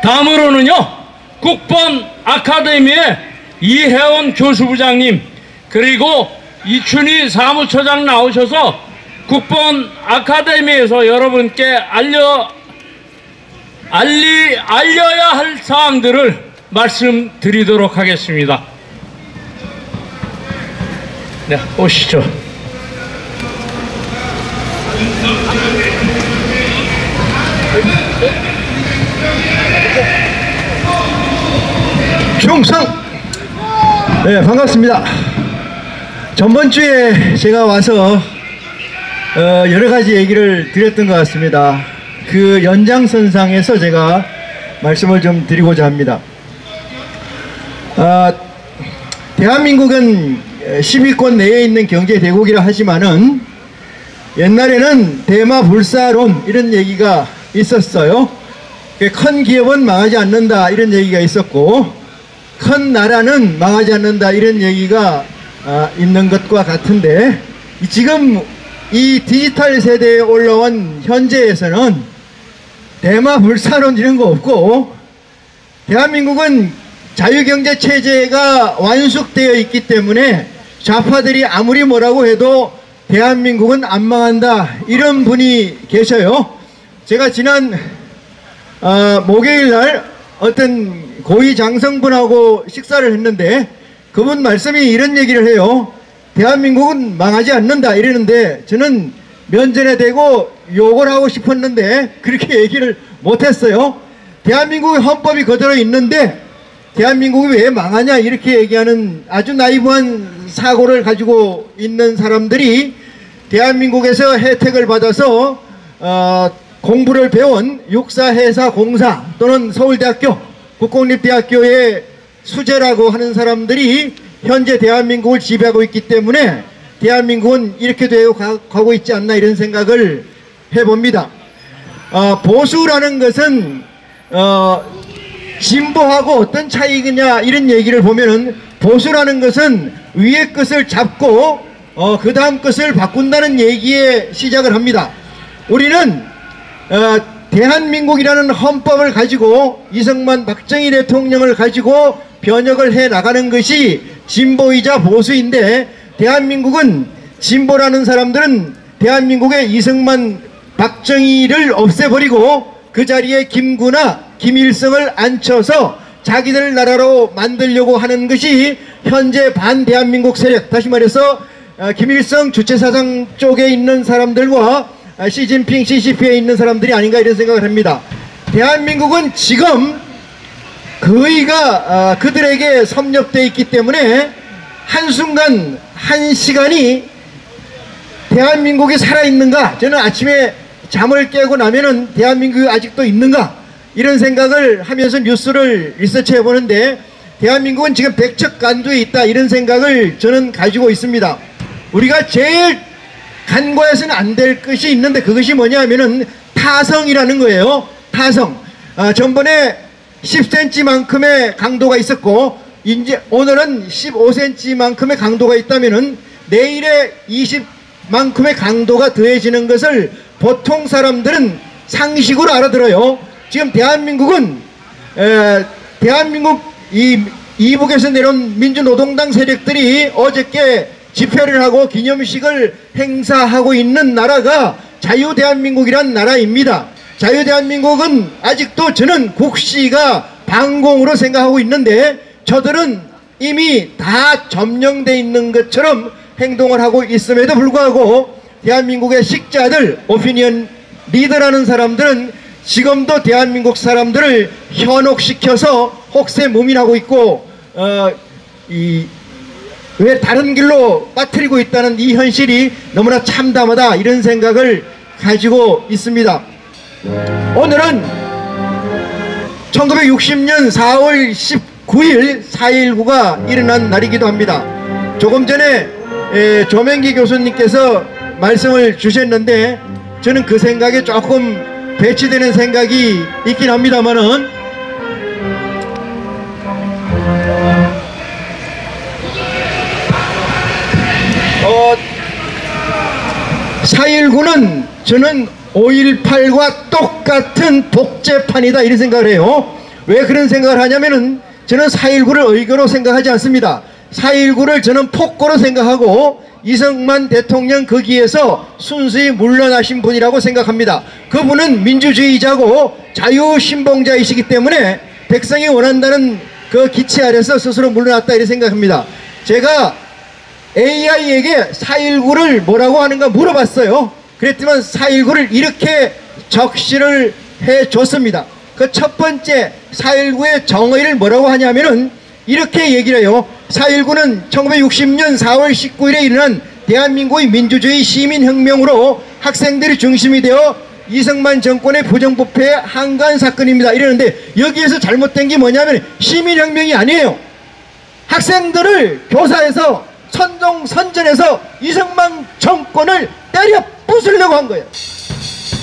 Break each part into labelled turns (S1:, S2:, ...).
S1: 다음으로는요, 국번 아카데미의 이혜원 교수부장님 그리고 이춘희 사무처장 나오셔서 국번 아카데미에서 여러분께 알려야 할 사항들을 말씀드리도록 하겠습니다. 네, 오시죠.
S2: 충성! 네, 반갑습니다. 전번주에 제가 와서 여러가지 얘기를 드렸던 것 같습니다. 그 연장선상에서 제가 말씀을 좀 드리고자 합니다. 대한민국은 10위권 내에 있는 경제대국이라 하지만은 옛날에는 대마불사론 이런 얘기가 있었어요. 큰 기업은 망하지 않는다 이런 얘기가 있었고, 큰 나라는 망하지 않는다 이런 얘기가 있는 것과 같은데, 지금 이 디지털 세대에 올라온 현재에서는 대마불사론 이런 거 없고, 대한민국은 자유경제 체제가 완숙되어 있기 때문에 좌파들이 아무리 뭐라고 해도 대한민국은 안 망한다 이런 분이 계셔요. 제가 지난 목요일날 어떤 고위 장성분하고 식사를 했는데 그분 말씀이 이런 얘기를 해요. 대한민국은 망하지 않는다 이러는데, 저는 면전에 대고 욕을 하고 싶었는데 그렇게 얘기를 못했어요. 대한민국의 헌법이 그대로 있는데 대한민국이 왜 망하냐 이렇게 얘기하는 아주 나이브한 사고를 가지고 있는 사람들이 대한민국에서 혜택을 받아서 공부를 배운 육사해사공사 또는 서울대학교 국공립대학교의 수재라고 하는 사람들이 현재 대한민국을 지배하고 있기 때문에 대한민국은 이렇게 되어 가고 있지 않나 이런 생각을 해봅니다. 보수라는 것은 진보하고 어떤 차이냐 이런 얘기를 보면은, 보수라는 것은 위의 것을 잡고 그 다음 것을 바꾼다는 얘기에 시작을 합니다. 우리는 대한민국이라는 헌법을 가지고 이승만 박정희 대통령을 가지고 변혁을 해 나가는 것이 진보이자 보수인데, 대한민국은 진보라는 사람들은 대한민국의 이승만 박정희를 없애버리고 그 자리에 김구나 김일성을 앉혀서 자기들 나라로 만들려고 하는 것이 현재 반대한민국 세력, 다시 말해서 김일성 주체사상 쪽에 있는 사람들과 시진핑 CCP에 있는 사람들이 아닌가 이런 생각을 합니다. 대한민국은 지금 거의가 그들에게 섭렵되어 있기 때문에 한순간 한시간이 대한민국이 살아있는가, 저는 아침에 잠을 깨고 나면은 대한민국이 아직도 있는가 이런 생각을 하면서 뉴스를 리서치해 보는데, 대한민국은 지금 백척간두에 있다 이런 생각을 저는 가지고 있습니다. 우리가 제일 간과해서는 안 될 것이 있는데 그것이 뭐냐 하면은 타성이라는 거예요. 타성. 전번에 10cm만큼의 강도가 있었고 이제 오늘은 15cm만큼의 강도가 있다면은 내일에 20만큼의 강도가 더해지는 것을 보통 사람들은 상식으로 알아들어요. 지금 대한민국은 대한민국 이북에서 내려온 민주노동당 세력들이 어저께 집회를 하고 기념식을 행사하고 있는 나라가 자유대한민국이란 나라입니다. 자유대한민국은 아직도 저는 국시가 반공으로 생각하고 있는데, 저들은 이미 다 점령되어 있는 것처럼 행동을 하고 있음에도 불구하고 대한민국의 식자들, 오피니언 리더라는 사람들은 지금도 대한민국 사람들을 현혹시켜서 혹세무민하고 있고 왜 다른 길로 빠뜨리고 있다는 이 현실이 너무나 참담하다 이런 생각을 가지고 있습니다. 오늘은 1960년 4월 19일 4.19가 일어난 날이기도 합니다. 조금 전에 조명기 교수님께서 말씀을 주셨는데 저는 그 생각에 조금 배치되는 생각이 있긴 합니다만은 4.19는 저는 5.18과 똑같은 독재판이다 이런 생각을 해요. 왜 그런 생각을 하냐면은 저는 4.19를 의거로 생각하지 않습니다. 4.19를 저는 폭거로 생각하고 이승만 대통령 거기에서 순수히 물러나신 분이라고 생각합니다. 그분은 민주주의자고 자유신봉자이시기 때문에 백성이 원한다는 그 기치 아래서 스스로 물러났다 이렇게 생각합니다. 제가 AI에게 4.19를 뭐라고 하는가 물어봤어요. 그랬지만 4.19를 이렇게 적시를 해줬습니다. 그 첫 번째 4.19의 정의를 뭐라고 하냐면은 이렇게 얘기를 해요. 4.19는 1960년 4월 19일에 일어난 대한민국의 민주주의 시민혁명으로 학생들이 중심이 되어 이승만 정권의 부정부패에 항거한 사건입니다. 이러는데 여기에서 잘못된 게 뭐냐면 시민혁명이 아니에요. 학생들을 교사에서 선전해서 이승만 정권을 때려 부수려고 한 거예요.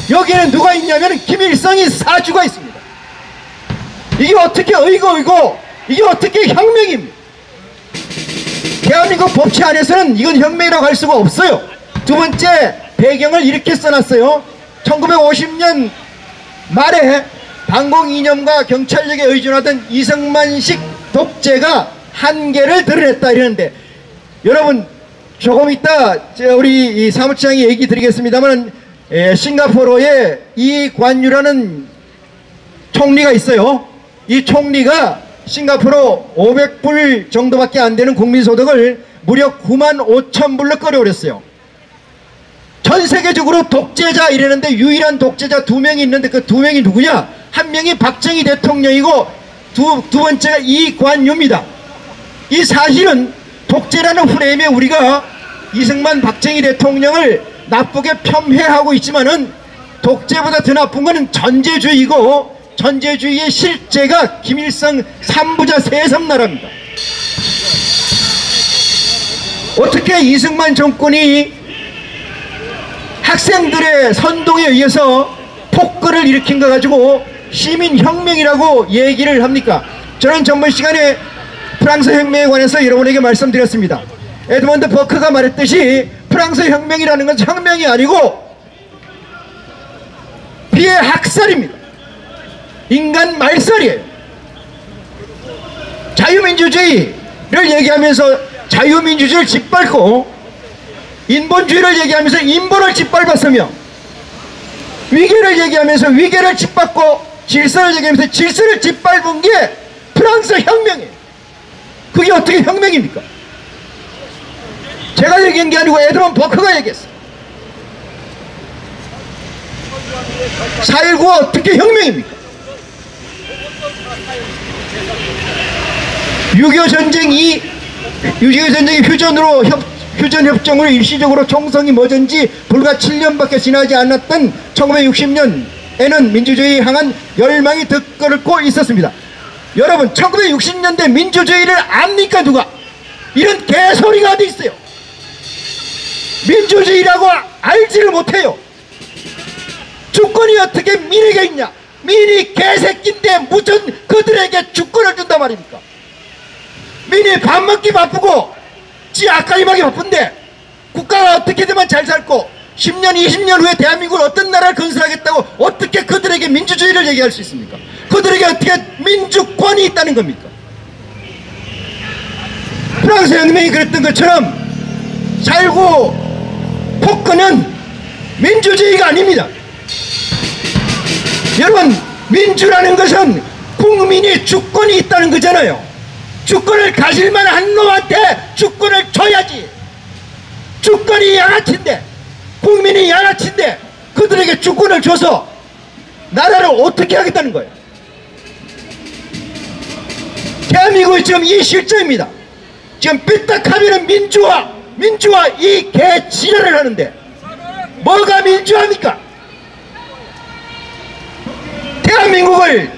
S2: 여기에는 누가 있냐면 김일성이 사주가 있습니다. 이게 어떻게 의거이고 이게 어떻게 혁명입니까? 대한민국 법치 안에서는 이건 혁명이라고 할 수가 없어요. 두 번째 배경을 이렇게 써놨어요. 1950년 말에 반공 이념과 경찰력에 의존하던 이승만식 독재가 한계를 드러냈다 이러는데, 여러분 조금 이따 우리 이 사무처장이 얘기 드리겠습니다만 싱가포르에 이관유라는 총리가 있어요. 이 총리가 싱가포르 500불 정도밖에 안 되는 국민소득을 무려 95,000불로 끌어올렸어요. 전 세계적으로 독재자 이러는데 유일한 독재자 2명이 있는데 그 2명이 누구냐? 한 명이 박정희 대통령이고 두 번째가 이관유입니다. 이 사실은 독재라는 프레임에 우리가 이승만 박정희 대통령을 나쁘게 폄훼하고 있지만은 독재보다 더 나쁜 것은 전제주의고 전제주의의 실제가 김일성 3부자 세섬나라입니다. 어떻게 이승만 정권이 학생들의 선동에 의해서 폭거를 일으킨 거 가지고 시민혁명이라고 얘기를 합니까? 저는 전번 시간에 프랑스 혁명에 관해서 여러분에게 말씀드렸습니다. 에드먼드 버크가 말했듯이 프랑스 혁명이라는 것은 혁명이 아니고 비의 학살입니다. 인간 말살이에요. 자유민주주의를 얘기하면서 자유민주주의를 짓밟고 인본주의를 얘기하면서 인본을 짓밟았으며 위계를 얘기하면서 위계를 짓밟고 질서를 얘기하면서 질서를 짓밟은 게 프랑스 혁명이에요. 그게 어떻게 혁명입니까? 제가 얘기한 게 아니고 에드먼드 버크가 얘기했어요. 4.19가 어떻게 혁명입니까? 6.25 전쟁이 휴전협정으로 일시적으로 총성이 멎은 지 불과 7년밖에 지나지 않았던 1960년에는 민주주의에 향한 열망이 들끓고 있었습니다. 여러분 1960년대 민주주의를 압니까 누가? 이런 개소리가 어디 있어요. 민주주의라고 알지를 못해요. 주권이 어떻게 민에게 있냐? 민이 개새끼인데 무슨 그들에게 주권을 준단 말입니까? 민이 밥 먹기 바쁘고 지 앞가림하기 바쁜데 국가가 어떻게 되면 잘 살고 10년 20년 후에 대한민국을 어떤 나라를 건설하겠다고 어떻게 그들에게 민주주의를 얘기할 수 있습니까? 그들에게 어떻게 민주권이 있다는 겁니까? 프랑스 혁명이 그랬던 것처럼 4.19 폭거는 민주주의가 아닙니다. 여러분 민주라는 것은 국민이 주권이 있다는 거잖아요. 주권을 가질 만한 놈한테 주권을 줘야지. 주권이 양아치인데 국민이 양아치인데 그들에게 주권을 줘서 나라를 어떻게 하겠다는 거예요. 대한민국이 지금 이 실정입니다. 지금 삐딱하면 민주화 이 개지랄을 하는데 뭐가 민주화입니까? 대한민국을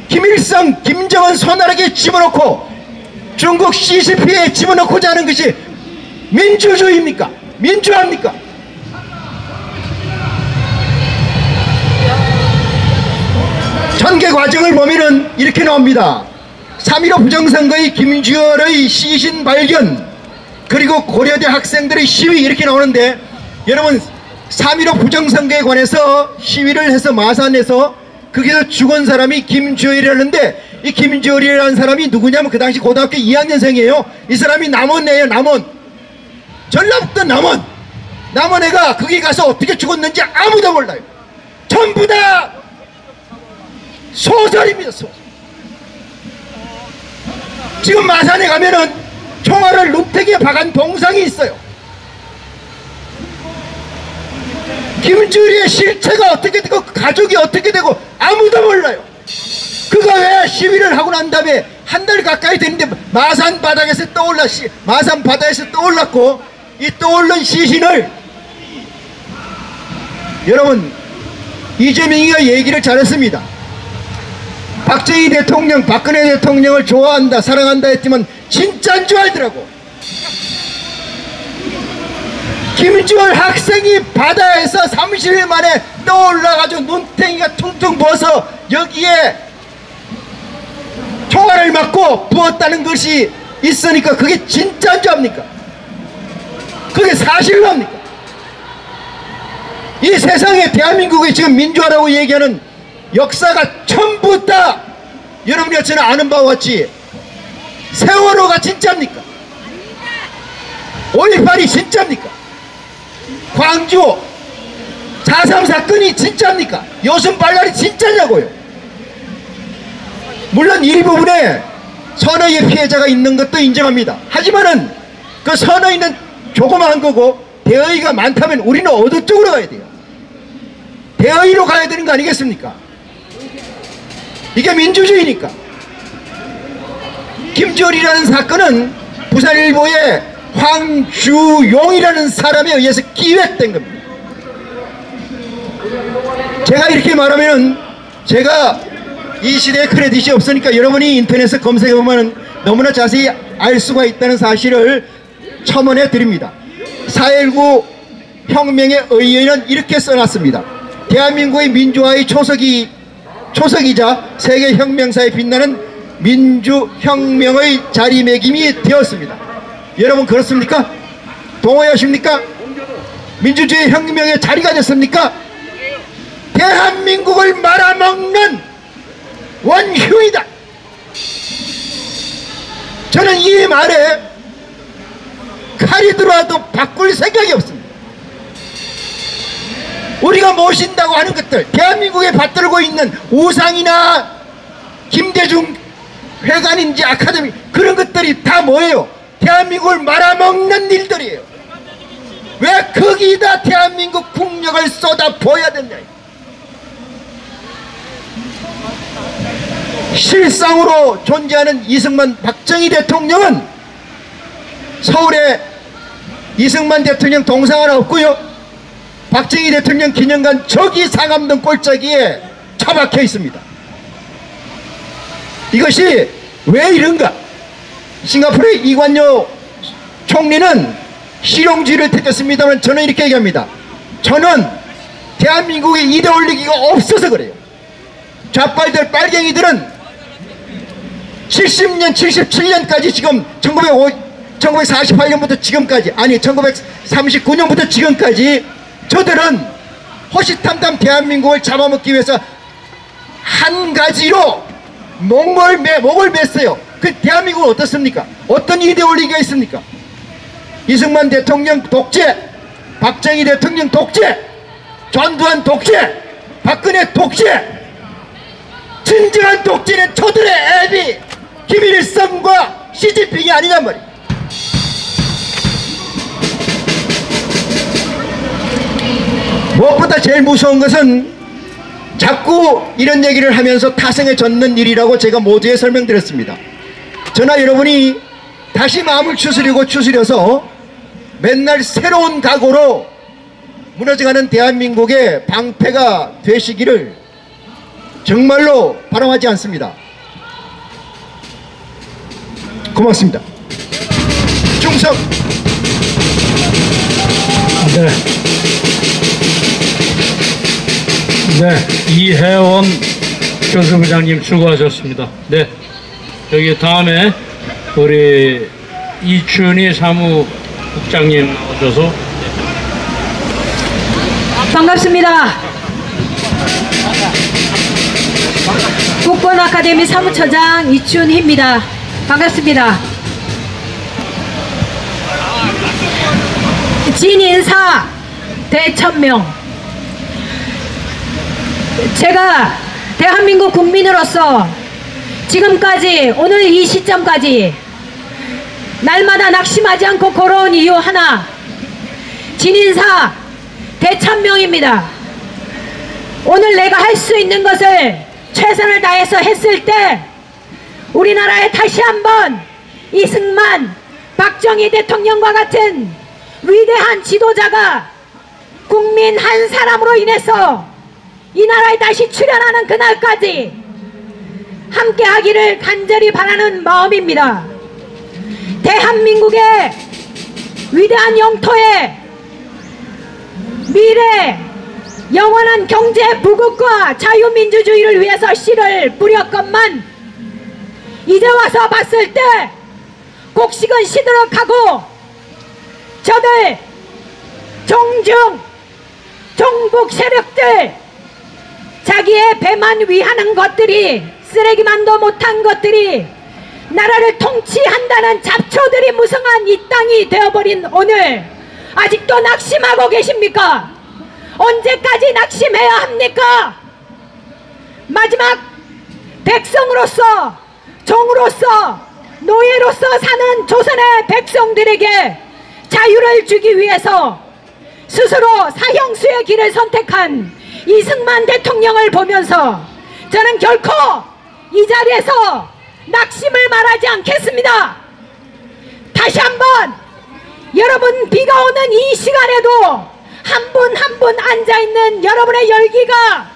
S2: 김일성, 김정은 손아래에 집어넣고 중국 CCP에 집어넣고자 하는 것이 민주주의입니까? 민주화입니까? 전개 과정을 보면은 이렇게 나옵니다. 3.15 부정선거의 김주열의 시신 발견, 그리고 고려대 학생들의 시위 이렇게 나오는데, 여러분 3.15 부정선거에 관해서 시위를 해서 마산에서 거기서 죽은 사람이 김주열이라는데, 이 김주열이라는 사람이 누구냐면 그 당시 고등학교 2학년생이에요. 이 사람이 남원 애예요. 남원, 전라북도 남원. 남원 애가 거기 가서 어떻게 죽었는지 아무도 몰라요. 전부 다 소설입니다. 소설. 지금 마산에 가면은 총알을 눈탱이에 박은 동상이 있어요. 김주리의 실체가 어떻게 되고 가족이 어떻게 되고 아무도 몰라요. 그가 왜 시위를 하고 난 다음에 한 달 가까이 됐는데 마산 바닥에서 마산 바다에서 떠올랐고, 이 떠오른 시신을 여러분 이재명이가 얘기를 잘했습니다. 박정희 대통령, 박근혜 대통령을 좋아한다, 사랑한다 했지만 진짜인 줄 알더라고. 김주월 학생이 바다에서 30일 만에 떠올라가지고 눈탱이가 퉁퉁 부어서 여기에 총알을 맞고 부었다는 것이 있으니까 그게 진짜인 줄 압니까? 그게 사실로 합니까? 이 세상에 대한민국이 지금 민주화라고 얘기하는 역사가 전부 다 여러분이 저는 아는 바와 같이 세월호가 진짜입니까? 5.18이 진짜입니까? 광주 4.3 사건이 진짜입니까? 요순발랄이 진짜냐고요. 물론 일부분에 선의의 피해자가 있는 것도 인정합니다. 하지만은 그 선의는 조그마한 거고 대의가 많다면 우리는 어느 쪽으로 가야 돼요? 대의로 가야 되는 거 아니겠습니까? 이게 민주주의니까. 김주열이라는 사건은 부산일보의 황주용이라는 사람에 의해서 기획된 겁니다. 제가 이렇게 말하면 제가 이 시대에 크레딧이 없으니까 여러분이 인터넷에 검색해보면 너무나 자세히 알 수가 있다는 사실을 첨언해 드립니다. 4.19 혁명의 의의는 이렇게 써놨습니다. 대한민국의 민주화의 초석이자 세계혁명사에 빛나는 민주혁명의 자리매김이 되었습니다. 여러분 그렇습니까? 동의하십니까? 민주주의 혁명의 자리가 됐습니까? 대한민국을 말아먹는 원흉이다. 저는 이 말에 칼이 들어와도 바꿀 생각이 없습니다. 우리가 모신다고 하는 것들, 대한민국에 받들고 있는 우상이나 김대중 회관인지 아카데미, 그런 것들이 다 뭐예요? 대한민국을 말아먹는 일들이에요. 왜 거기다 대한민국 국력을 쏟아 부어야 되냐. 실상으로 존재하는 이승만, 박정희 대통령은 서울에 이승만 대통령 동상 하나 없고요, 박정희 대통령 기념관 저기 상암동 골짜기에 처박혀 있습니다. 이것이 왜 이런가? 싱가포르의 이관료 총리는 실용주의를 택했습니다만 저는 이렇게 얘기합니다. 저는 대한민국에 이데올로기가 없어서 그래요. 좌빨들, 빨갱이들은 70년, 77년까지 지금 1948년부터 지금까지, 아니 1939년부터 지금까지 저들은 호시탐탐 대한민국을 잡아먹기 위해서 한 가지로 목을 맸어요. 그 대한민국은 어떻습니까? 어떤 이데올로기가 있습니까? 이승만 대통령 독재, 박정희 대통령 독재, 전두환 독재, 박근혜 독재. 진정한 독재는 저들의 애비 김일성과 시진핑이 아니냔 말이에요. 무엇보다 제일 무서운 것은 자꾸 이런 얘기를 하면서 타성에 젖는 일이라고 제가 모두에 설명드렸습니다. 저나 여러분이 다시 마음을 추스려서 맨날 새로운 각오로 무너져가는 대한민국의 방패가 되시기를 정말로 바람하지 않습니다. 고맙습니다. 충성.
S1: 네. 네, 이혜원 교수부장님 수고하셨습니다. 네, 여기 다음에 우리 이춘희 사무국장님 나오셔서.
S3: 반갑습니다. 국본 아카데미 사무처장 이춘희입니다. 반갑습니다. 진인사 대천명. 제가 대한민국 국민으로서 지금까지 오늘 이 시점까지 날마다 낙심하지 않고 걸어온 이유 하나, 진인사 대천명입니다. 오늘 내가 할 수 있는 것을 최선을 다해서 했을 때 우리나라에 다시 한번 이승만, 박정희 대통령과 같은 위대한 지도자가 국민 한 사람으로 인해서 이 나라에 다시 출현하는 그날까지 함께 하기를 간절히 바라는 마음입니다. 대한민국의 위대한 영토의 미래 영원한 경제 부국과 자유민주주의를 위해서 씨를 뿌렸건만 이제 와서 봤을 때 곡식은 시들어가고 저들 종중 종북 세력들 자기의 배만 위하는 것들이 쓰레기만도 못한 것들이 나라를 통치한다는 잡초들이 무성한 이 땅이 되어버린 오늘 아직도 낙심하고 계십니까? 언제까지 낙심해야 합니까? 마지막 백성으로서 종으로서 노예로서 사는 조선의 백성들에게 자유를 주기 위해서 스스로 사형수의 길을 선택한 이승만 대통령을 보면서 저는 결코 이 자리에서 낙심을 말하지 않겠습니다. 다시 한번 여러분 비가 오는 이 시간에도 한 분 한 분 앉아있는 여러분의 열기가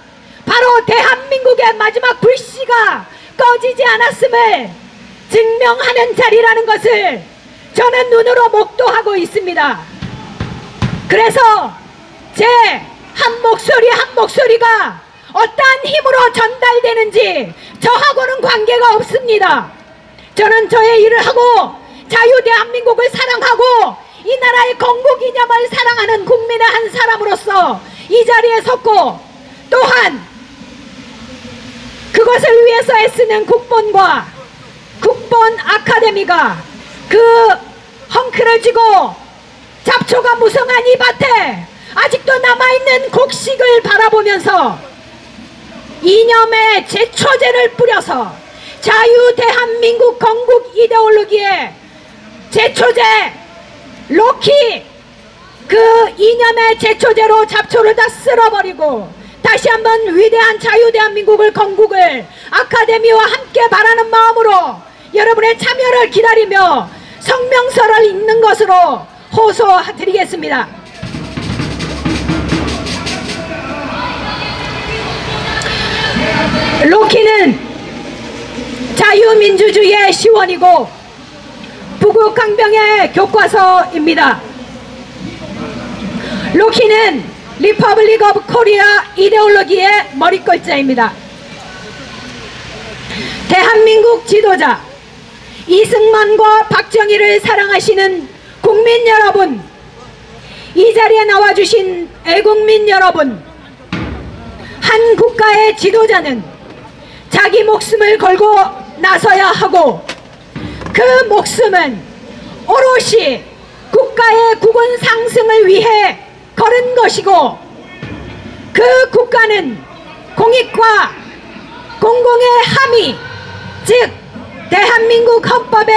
S3: 바로 대한민국의 마지막 불씨가 꺼지지 않았음을 증명하는 자리라는 것을 저는 눈으로 목도하고 있습니다. 그래서 제 한 목소리 한 목소리가 어떠한 힘으로 전달되는지 저하고는 관계가 없습니다. 저는 저의 일을 하고 자유 대한민국을 사랑하고 이 나라의 건국 이념을 사랑하는 국민의 한 사람으로서 이 자리에 섰고 또한 그것을 위해서 애쓰는 국본과 국본 아카데미가 그 헝클을 쥐고 잡초가 무성한 이 밭에 아직도 남아있는 곡식을 바라보면서 이념의 제초제를 뿌려서 자유 대한민국 건국 이데올로기의 제초제 로키 그 이념의 제초제로 잡초를 다 쓸어버리고 다시 한번 위대한 자유 대한민국을 건국을 아카데미와 함께 바라는 마음으로 여러분의 참여를 기다리며 성명서를 읽는 것으로 호소드리겠습니다. 로키는 자유민주주의의 시원이고 부국강병의 교과서입니다. 로키는 리퍼블릭 오브 코리아 이데올로기의 머리글자입니다. 대한민국 지도자 이승만과 박정희를 사랑하시는 국민 여러분, 이 자리에 나와주신 애국민 여러분, 한 국가의 지도자는 자기 목숨을 걸고 나서야 하고 그 목숨은 오롯이 국가의 국운 상승을 위해 걸은 것이고 그 국가는 공익과 공공의 함의, 즉 대한민국 헌법에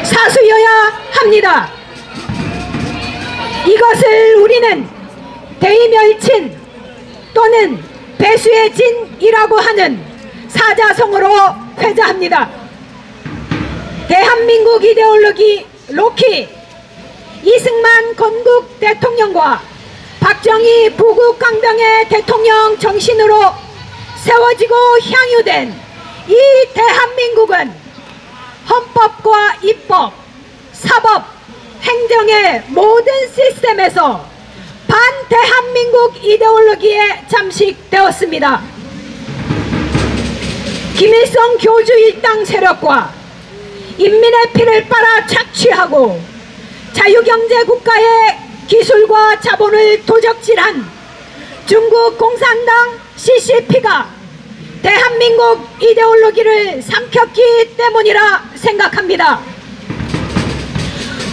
S3: 사수여야 합니다. 이것을 우리는 대의멸친 또는 배수의 진이라고 하는 사자성어로 회자합니다. 대한민국 이데올로기 로키, 이승만 건국 대통령과 박정희 부국강병의 대통령 정신으로 세워지고 향유된 이 대한민국은 헌법과 입법, 사법, 행정의 모든 시스템에서 반대한민국 이데올로기에 잠식되었습니다. 김일성 교주 일당 세력과 인민의 피를 빨아 착취하고 자유경제 국가의 기술과 자본을 도적질한 중국 공산당 CCP가 대한민국 이데올로기를 삼켰기 때문이라 생각합니다.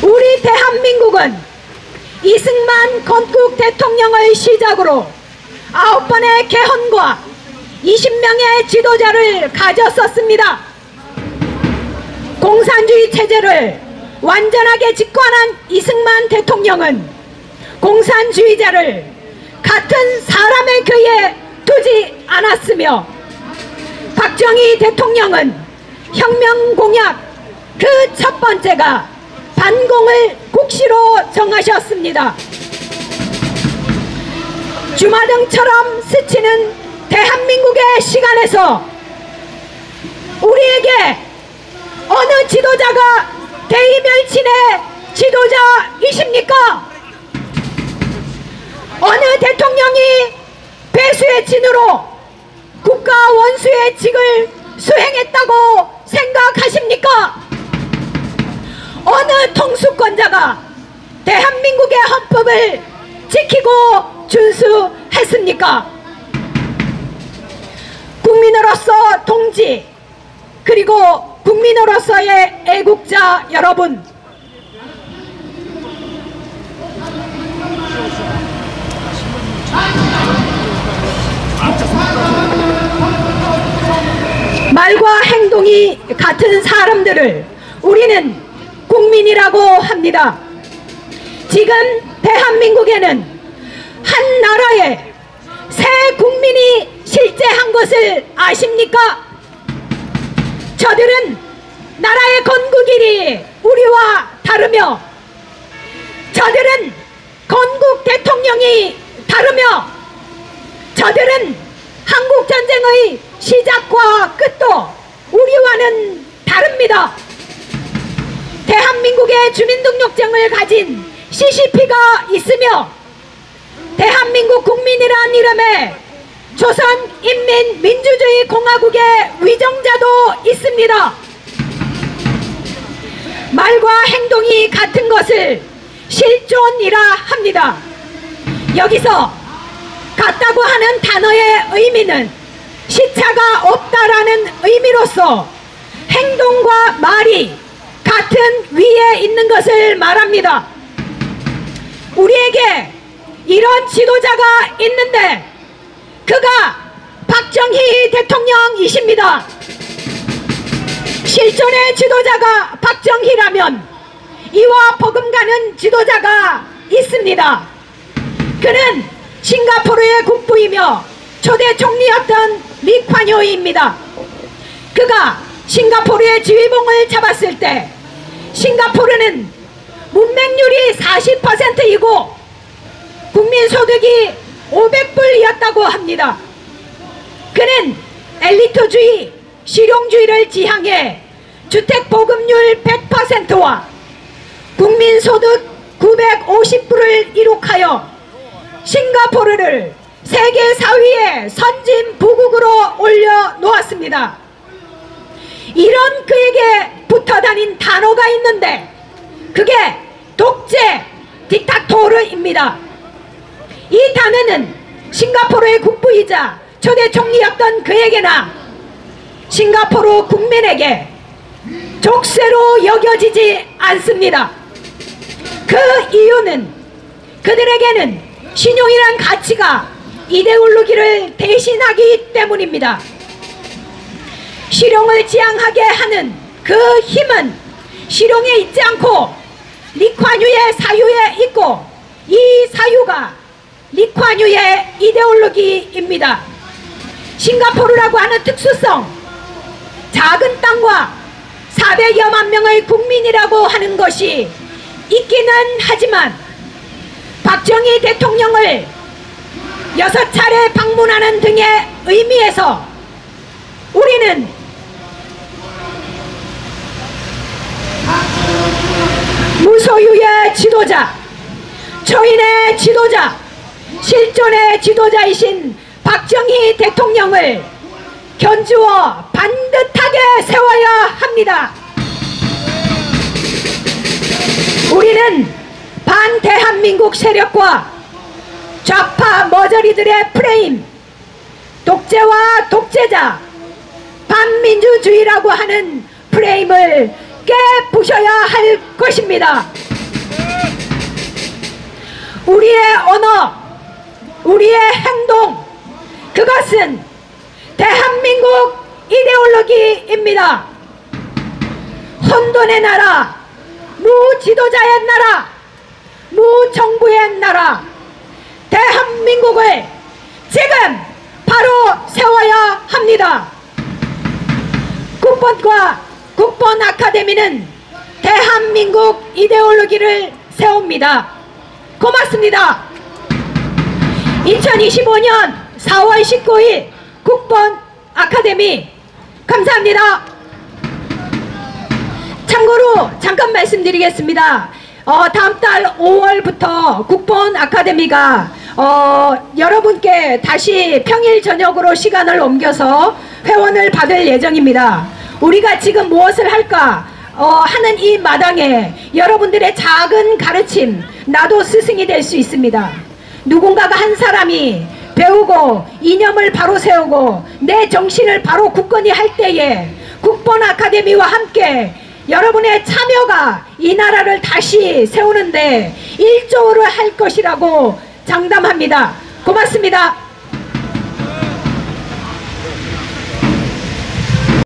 S3: 우리 대한민국은 이승만 건국 대통령을 시작으로 9번의 개헌과 20명의 지도자를 가졌었습니다. 공산주의 체제를 완전하게 집권한 이승만 대통령은 공산주의자를 같은 사람의 궤에 두지 않았으며, 박정희 대통령은 혁명 공약 그 첫 번째가 반공을 국시로 정하셨습니다. 주마등처럼 스치는 대한민국의 시간에서 우리에게 어느 지도자가 대의멸친의 지도자이십니까? 어느 대통령이 배수의 진으로 국가 원수의 직을 수행했다고 생각하십니까? 어느 통수권자가 대한민국의 헌법을 지키고 준수했습니까? 국민으로서 동지, 그리고 국민으로서의 애국자 여러분, 말과 행동이 같은 사람들을 우리는 국민이라고 합니다. 지금 대한민국에는 한 나라에 새 국민이 실재한 것을 아십니까? 저들은 나라의 건국일이 우리와 다르며, 저들은 건국 대통령이 다르며, 저들은 한국전쟁의 시작과 끝도 우리와는 다릅니다. 대한민국의 주민등록증을 가진 CCP가 있으며, 대한민국 국민이란 이름의 조선인민민주주의 공화국의 위정자도 있습니다. 말과 행동이 같은 것을 실존이라 합니다. 여기서 같다고 하는 단어의 의미는 시차가 없다라는 의미로서 행동과 말이 같은 위에 있는 것을 말합니다. 우리에게 이런 지도자가 있는데 그가 박정희 대통령이십니다. 실존의 지도자가 박정희라면 이와 버금가는 지도자가 있습니다. 그는 싱가포르의 국부이며 초대 총리였던 리콴유이입니다. 그가 싱가포르의 지휘봉을 잡았을 때 싱가포르는 문맹률이 40%이고 국민소득이 500불이었다고 합니다. 그는 엘리트주의, 실용주의를 지향해 주택보급률 100%와 국민소득 950불을 이룩하여 싱가포르를 세계 4위의 선진 부국으로 올려놓았습니다. 이런 그에게 붙어다닌 단어가 있는데 그게 독재, 딕타토르입니다. 이 단어는 싱가포르의 국부이자 초대 총리였던 그에게나 싱가포르 국민에게 족쇄로 여겨지지 않습니다. 그 이유는 그들에게는 신용이란 가치가 이데올로기를 대신하기 때문입니다. 실용을 지향하게 하는 그 힘은 실용에 있지 않고 리콴유의 사유에 있고, 이 사유가 리콴유의 이데올로기입니다. 싱가포르라고 하는 특수성, 작은 땅과 400여만 명의 국민이라고 하는 것이 있기는 하지만 박정희 대통령을 6차례 방문하는 등의 의미에서 우리는 무소유의 지도자, 초인의 지도자, 실존의 지도자이신 박정희 대통령을 견주어 반듯하게 세워야 합니다. 우리는 반대한민국 세력과 좌파 머저리들의 프레임, 독재와 독재자, 반민주주의라고 하는 프레임을 깨부셔야 할 것입니다. 우리의 언어, 우리의 행동, 그것은 대한민국 이데올로기입니다. 혼돈의 나라, 무지도자의 나라, 무정부의 나라, 대한민국을 지금 바로 세워야 합니다. 국본과 국본 아카데미는 대한민국 이데올로기를 세웁니다. 고맙습니다. 2025년 4월 19일 국본 아카데미 감사합니다. 참고로 잠깐 말씀드리겠습니다. 다음 달 5월부터 국본 아카데미가 여러분께 다시 평일 저녁으로 시간을 옮겨서 회원을 받을 예정입니다. 우리가 지금 무엇을 할까 하는 이 마당에 여러분들의 작은 가르침, 나도 스승이 될 수 있습니다. 누군가가 한 사람이 배우고 이념을 바로 세우고 내 정신을 바로 굳건히 할 때에 국본 아카데미와 함께 여러분의 참여가 이 나라를 다시 세우는데 일조를 할 것이라고 장담합니다. 고맙습니다.